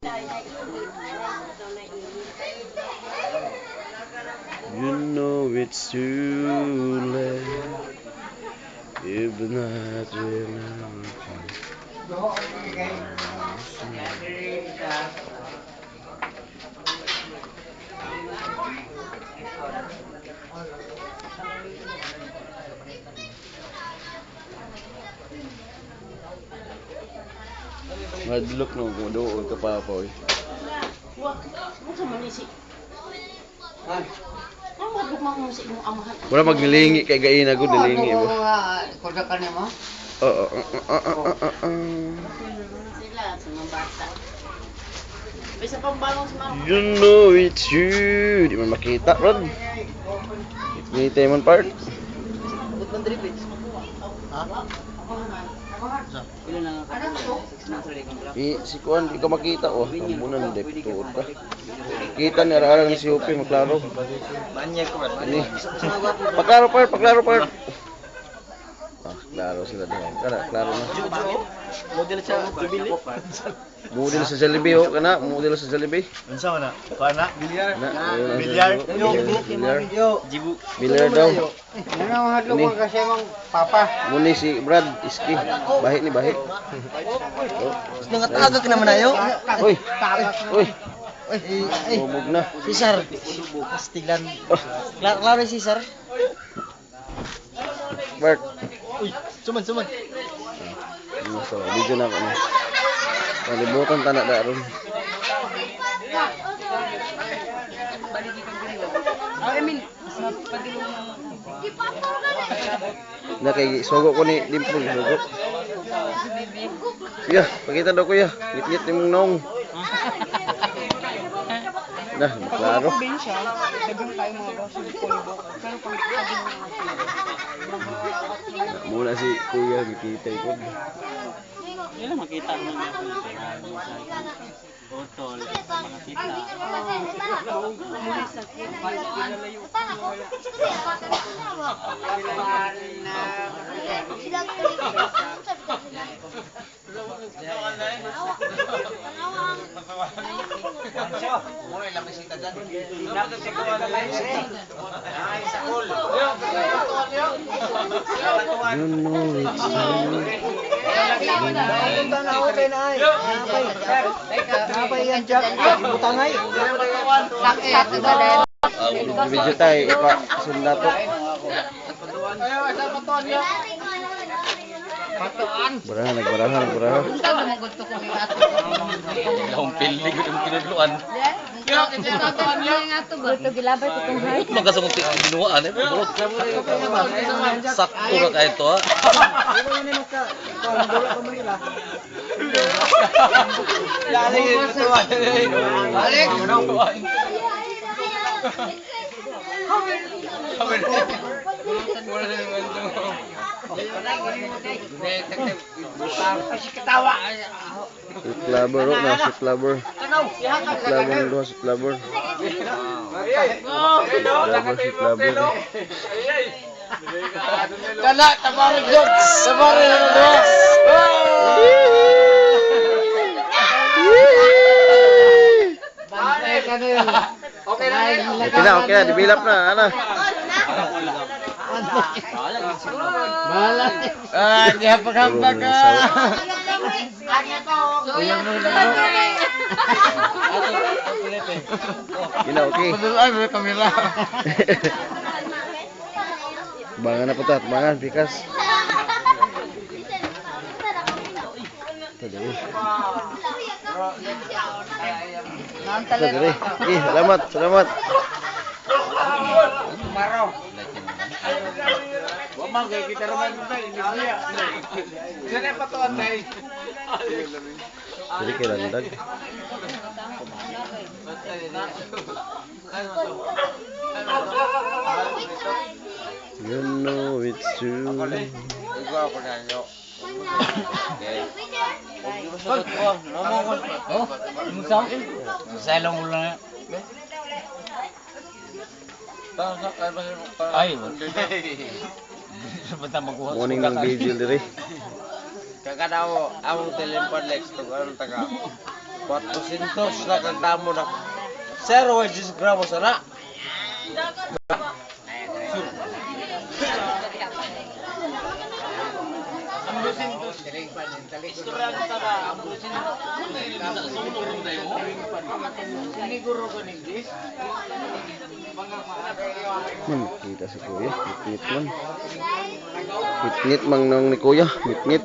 You know it's too late. If not madlok no kung doon ka pa po. Wala maglilingi kay gaina gud nilingi mo. Kuda ka nimo? Oo. Sila sa mga bata. Bisa pang balong si Maro. You know it's you. Di man makita rod. Ni Taymon Park. But man diri page. Ha? Ilan na nga ka? 6 months ready contract. Si Kuan di ka makita oh. Kamunan de tuod ka. Kita ni ara-ara ni si Upi maklaro. Banyag ko ba? Ini. Paklaro part. Klaro sila diyan. Klaro na. Model sa Jubilee. Model sa Jollibee oh kana, model sa Jollibee. Unsa man na? Kana? Na. Bilyar. Jibu. Bilyar daw. Ano ang hadlok mo kasi mong papa? Muni si Brad Iski. Bahi ni bahi. Gusto nga tagak naman ayo. Uy. Ay, Bubog na. Cesar. Pastilan. Klaro Cesar. Bert. Uy, suman. So, video na ako na. Kalibutan tanak daron. Na kay sogo ko ni Dimple sogo. Sige, pakita daw kuya. Ngit-ngit ni mong naong. Nah, klaro. Muna si kuya gikita ko. Yun lang makita mo niya sa botol, mga kita. You know it's video tayo ipa-sundato. Barahan. Ang pilig yung pinudluan. Magasong binuaan eh. Sakto ka kahit to ha. Suklabor na, suklabor. Suklabor doon, suklabor. Suklabor. Kana tabarig jokes. Tabarig jokes. Bantay ka na. Okay Okay na, dibilap na, ana. Bahala. Di hapag-hapag ka. Gina, okay. Padulaan mo kamera. Bangan na po ta, bangan, pikas. Tadi. Selamat. Maro. Wamang kay kita naman tayo niya. Sila patuan tayo. Jadi kay landag. You know it's true. Ikaw ako na nyo. Okay. Oh, musang. Salong mo lang. Ay, basta magkuha. Morning ng video diri. Kakadaw, among telepon Lex to karon taga. 400 na kagdamo na. Sir, 10 gramos na. Ang lusin to. Istorya ng taga. Ang lusin to. Siniguro ko ng English. Kita si Kuya, mitngit man. Mitngit mang nang ni Kuya, mitngit.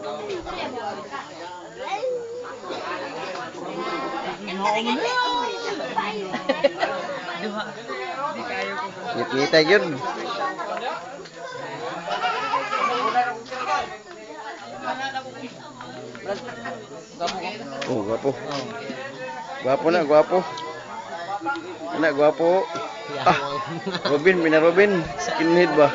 Mitngita yun. Oh, gwapo. Gwapo na, gwapo. Anak, gwapo. Ah, Robin, Bina Robin. Skinhead ba?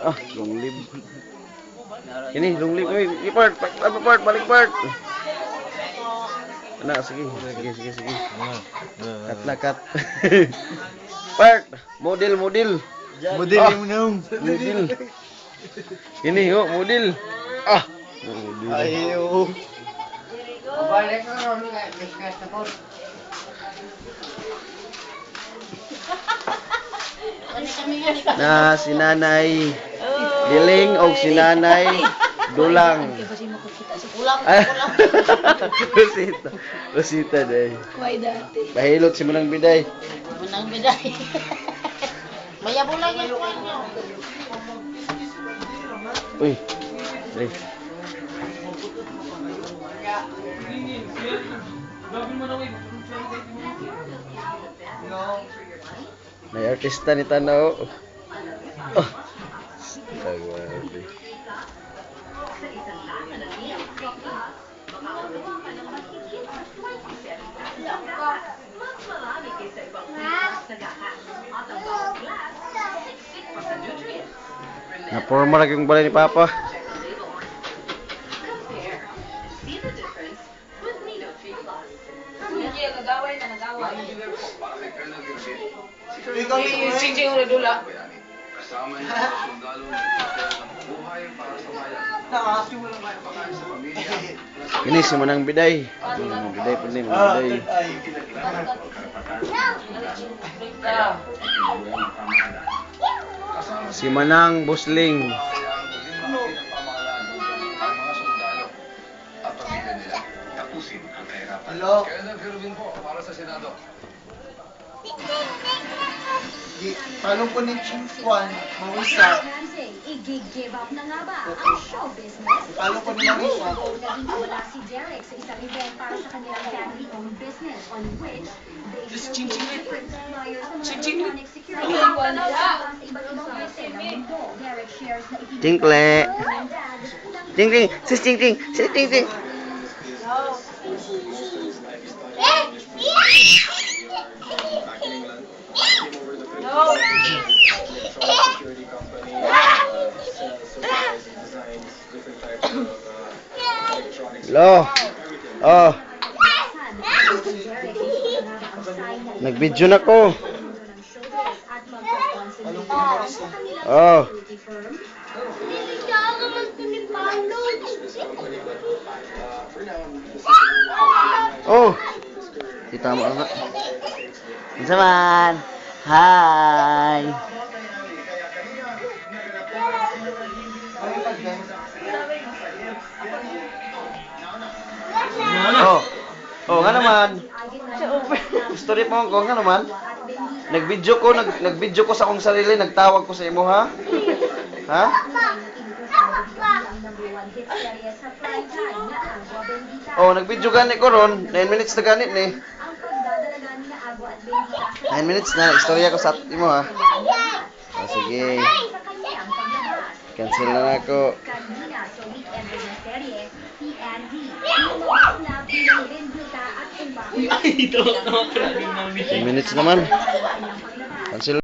Ah, long live. Ini, long live. Uy, part, balik part. Anak, sige. Sige. Cut na, cut. Part, model. Model Ah, yung nung. model. Ini, oh, model. Ah, model. Ayaw. Balik na ron, discuss na po. Ano kami yan? Na si Nanay Diling o si Nanay Dulang. Ulang, Ah, ulang. Rosita day. Kuway dati. Pahilot si Manang Biday. Manang biday. Mayabo lang yan kuway niyo. Uy. Dali. May artista ni Tanaw. Oh. Grabe. Naporma lagi yung balay ni Papa. Ikaw yung sing-sing ulit dula. Kasama niya ang sundalo ng papel ng buhay para sa bayan. Ini si Manang Biday. Manang Biday po ni Manang Biday. Si Manang Busling. Hello? Kailan Kerwin po para sa Senado? Paano po ni Chief Juan, Marisa? I-give up na nga ba ang show business? Paano po ni Marisa? Naging wala si Derek sa isang event para sa kanilang family-owned business on which they showcased different suppliers ng mga electronic security sa iba't ibang parte ng mundo. Derek shares na itinutulungan Tinkle. ng dad ng Ting ting, sis ting ting, sis ting ting. Hello. Oh, nag-video na ko. Oh. Oh. Kita mo nga. Zaman. Hi. Oh. Oh, nga naman. Story mo ko nga naman. Nag-video ko sa akong sarili, nagtawag ko sa imo ha? Ha? Oh, nag-video gani ko ron. 9 minutes na ganit ni. 9 minutes na, istorya ko sa imo ha. Oh, sige. Cancel na ako. 10 minutes naman. Cancel.